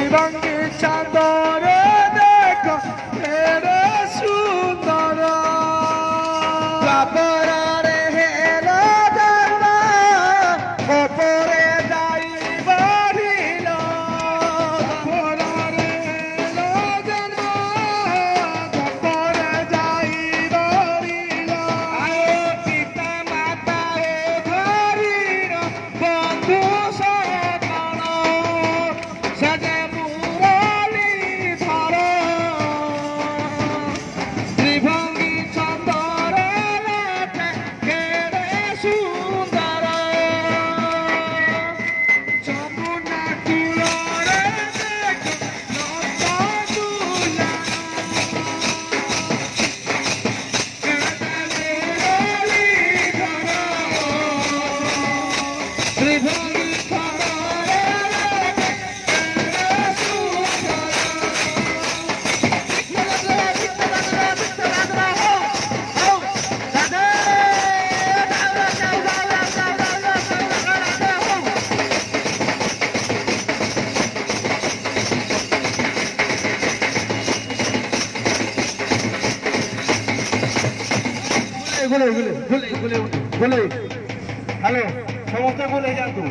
ত্রিভঙ্গি চাঁদরে দেখো হেরে সুন্দর বাপরে হেলো জানা ওপরে যাই বাড়িল পরারে লোজনা পরে যাই বরিল আয়ো পিতা মাতা ও ধরির বন্ধু সকল সাজে মুরলি ধর ত্রিভঙ্গি চন্দরে লেখে কেড়ে সুন্দর যমুনা কূলরে দেখো লতা দুলানো ত্রিভঙ্গি চন্দরে হ্যালো সমস্ত বলে যান তো